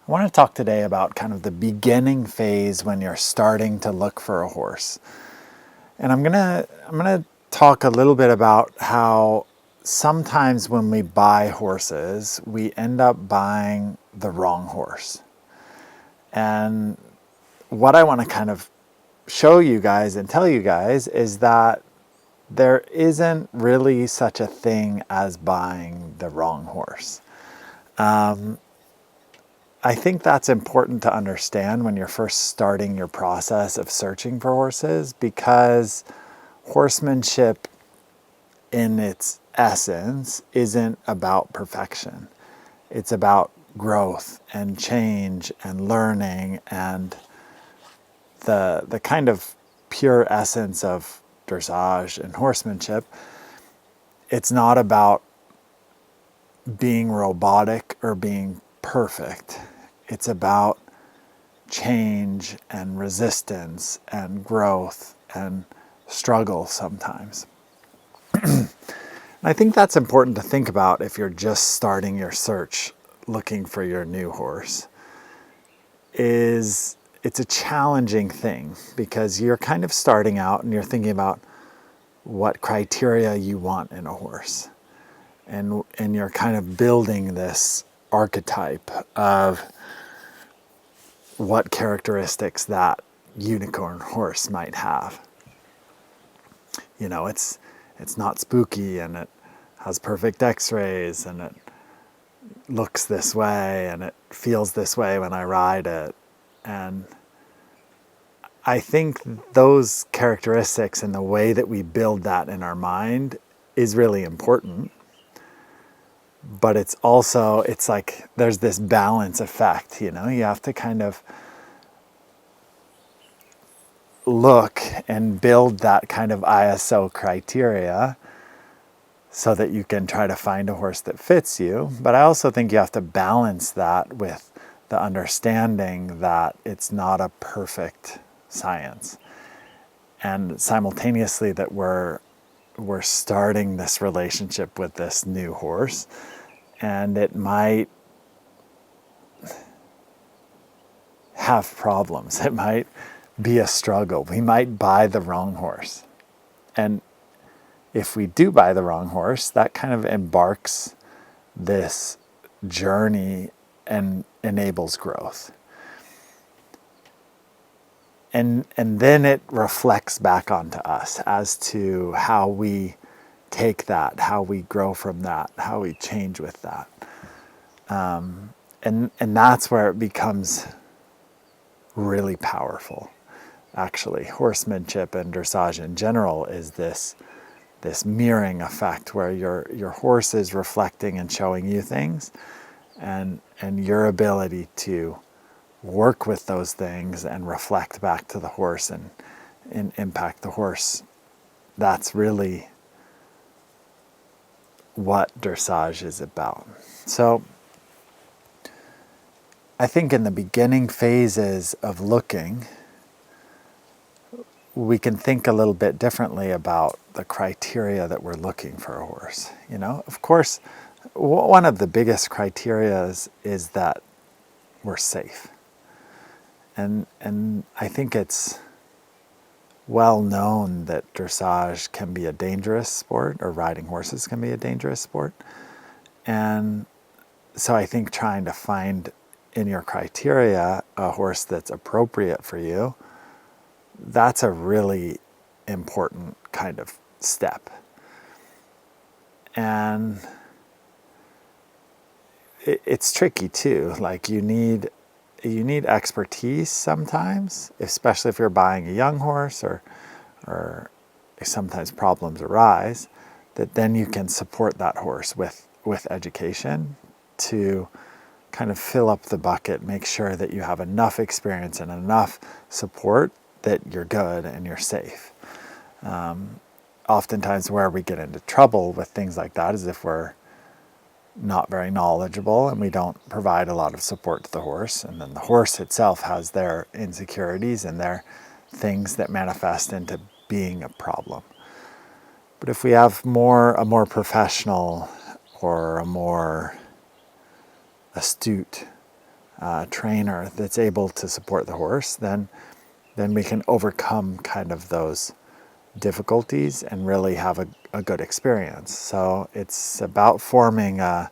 I want to talk today about kind of the beginning phase when you're starting to look for a horse. And I'm gonna talk a little bit about how sometimes when we buy horses, we end up buying the wrong horse. And what I want to kind of show you guys and tell you guys is that there isn't really such a thing as buying the wrong horse. I think that's important to understand when you're first starting your process of searching for horses, because horsemanship in its essence isn't about perfection. It's about growth and change and learning and the kind of pure essence of dressage and horsemanship. It's not about being robotic or being perfect. It's about change and resistance and growth and struggle sometimes. And I think that's important to think about if you're just starting your search looking for your new horse. It's a challenging thing because you're kind of starting out and you're thinking about what criteria you want in a horse. And you're kind of building this archetype of what characteristics that unicorn horse might have. You know, it's not spooky, and it has perfect x-rays, and it looks this way, and it feels this way when I ride it. And I think those characteristics and the way that we build that in our mind is really important. But it's also, it's like there's this balance effect, you know, you have to kind of look and build that kind of ISO criteria so that you can try to find a horse that fits you. But I also think you have to balance that with the understanding that it's not a perfect science. And simultaneously that we're starting this relationship with this new horse, and it might have problems. It might be a struggle. We might buy the wrong horse. And if we do buy the wrong horse, that kind of embarks this journey and enables growth. And then it reflects back onto us as to how we take that, how we grow from that, how we change with that. And that's where it becomes really powerful. Actually, horsemanship and dressage in general is this mirroring effect where your horse is reflecting and showing you things, and your ability to work with those things and reflect back to the horse and impact the horse. That's really what dressage is about. So I think in the beginning phases of looking, we can think a little bit differently about the criteria that we're looking for a horse. You know, of course, one of the biggest criteria is that we're safe. And I think it's well known that dressage can be a dangerous sport, or riding horses can be a dangerous sport. And so I think trying to find in your criteria a horse that's appropriate for you, that's a really important kind of step. And it's tricky too. Like you need expertise sometimes, especially if you're buying a young horse, or sometimes problems arise, that then you can support that horse with education to kind of fill up the bucket, make sure that you have enough experience and enough support that you're good and you're safe. Oftentimes where we get into trouble with things like that is if we're not very knowledgeable and we don't provide a lot of support to the horse, and then the horse itself has their insecurities and their things that manifest into being a problem. But if we have a more professional or a more astute trainer that's able to support the horse, then we can overcome kind of those difficulties and really have a good experience. So it's about forming the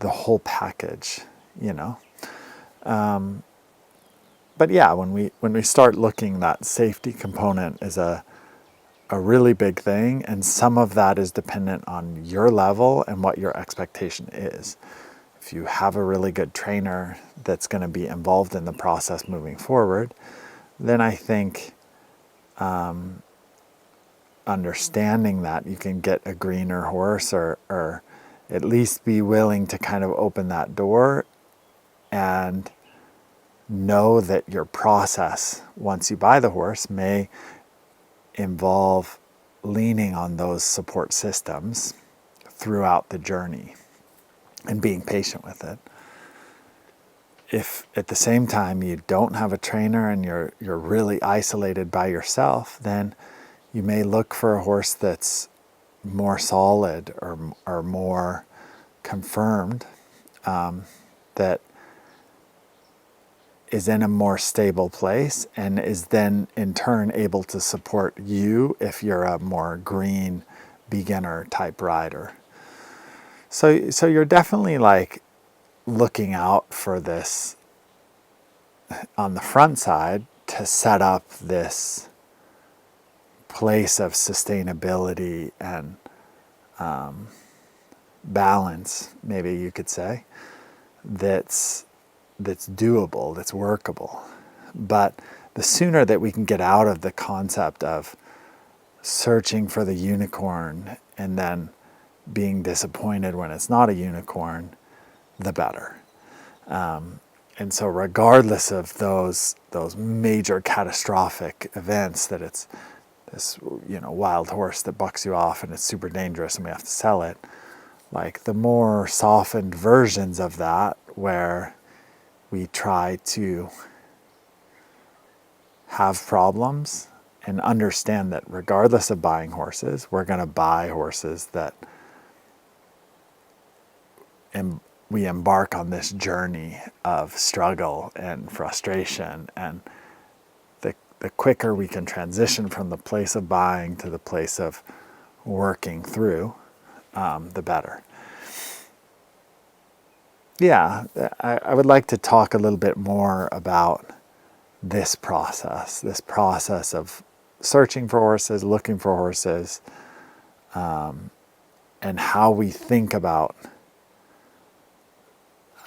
whole package, you know. But yeah, when we start looking, that safety component is a really big thing, and some of that is dependent on your level and what your expectation is. If you have a really good trainer that's going to be involved in the process moving forward, then I think understanding that you can get a greener horse, or at least be willing to kind of open that door and know that your process once you buy the horse may involve leaning on those support systems throughout the journey and being patient with it. If at the same time you don't have a trainer and you're really isolated by yourself, then you may look for a horse that's more solid or more confirmed, that is in a more stable place and is then in turn able to support you if you're a more green beginner type rider. So you're definitely like looking out for this on the front side to set up this place of sustainability and balance, maybe you could say, that's doable, that's workable. But the sooner that we can get out of the concept of searching for the unicorn and then being disappointed when it's not a unicorn, the better. And so regardless of those major catastrophic events, that it's this, you know, wild horse that bucks you off and it's super dangerous and we have to sell it, like the more softened versions of that, where we try to have problems and understand that regardless of buying horses, we're going to buy horses that we embark on this journey of struggle and frustration, and the quicker we can transition from the place of buying to the place of working through, the better. Yeah, I would like to talk a little bit more about this process of searching for horses, looking for horses, and how we think about,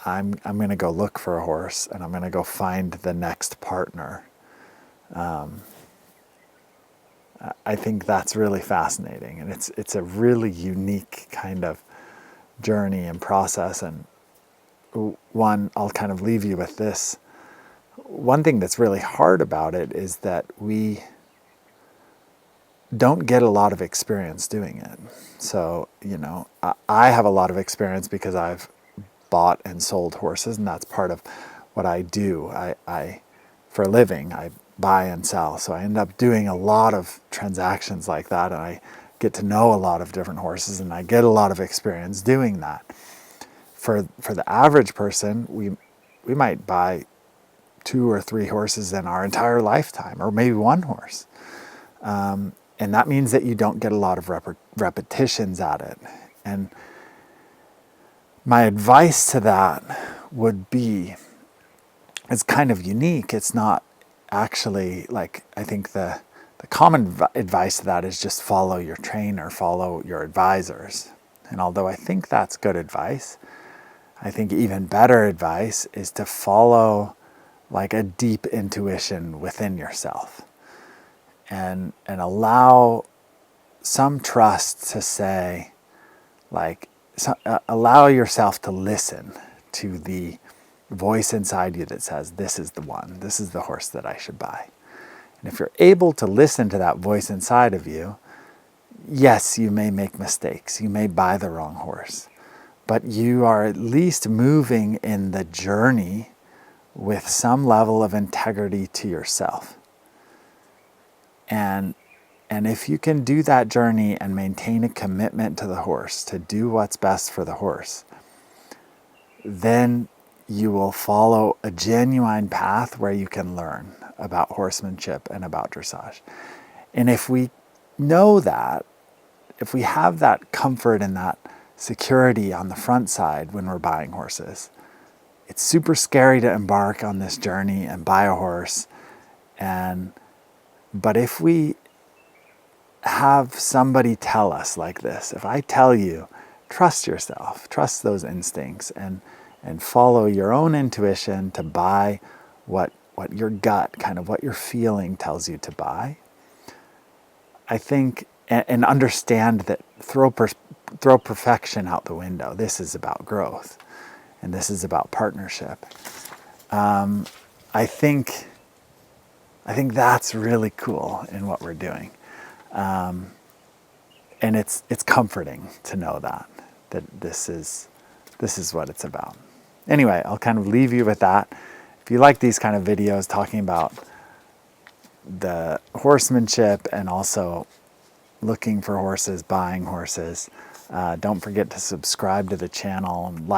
I'm going to go look for a horse and I'm going to go find the next partner. I think that's really fascinating, and it's a really unique kind of journey and process. And one, I'll kind of leave you with this. One thing that's really hard about it is that we don't get a lot of experience doing it. So, you know, I have a lot of experience because I've bought and sold horses, and that's part of what I do. I for a living, I buy and sell. So I end up doing a lot of transactions like that, and I get to know a lot of different horses, and I get a lot of experience doing that. For the average person, we might buy 2 or 3 horses in our entire lifetime, or maybe 1 horse. And that means that you don't get a lot of repetitions at it. And my advice to that would be, it's kind of unique. It's not actually, like, I think the common advice to that is just follow your trainer, follow your advisors. And although I think that's good advice, I think even better advice is to follow like a deep intuition within yourself, and allow some trust to say, like, allow yourself to listen to the voice inside you that says, this is the one, this is the horse that I should buy. And if you're able to listen to that voice inside of you, yes, you may make mistakes, you may buy the wrong horse, but you are at least moving in the journey with some level of integrity to yourself. And if you can do that journey and maintain a commitment to the horse, to do what's best for the horse, then you will follow a genuine path where you can learn about horsemanship and about dressage. And if we know that, if we have that comfort and that security on the front side when we're buying horses, it's super scary to embark on this journey and buy a horse. But if we have somebody tell us like this, if I tell you, trust yourself, trust those instincts, and follow your own intuition to buy what your gut, kind of what your feeling tells you to buy, I think, and understand that throw perfection out the window. This is about growth, and this is about partnership. I think that's really cool in what we're doing, and it's comforting to know that this is what it's about. Anyway, I'll kind of leave you with that. If you like these kind of videos talking about the horsemanship and also looking for horses, buying horses, don't forget to subscribe to the channel and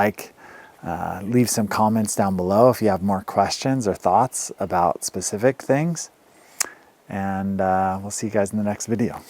leave some comments down below if you have more questions or thoughts about specific things. And we'll see you guys in the next video.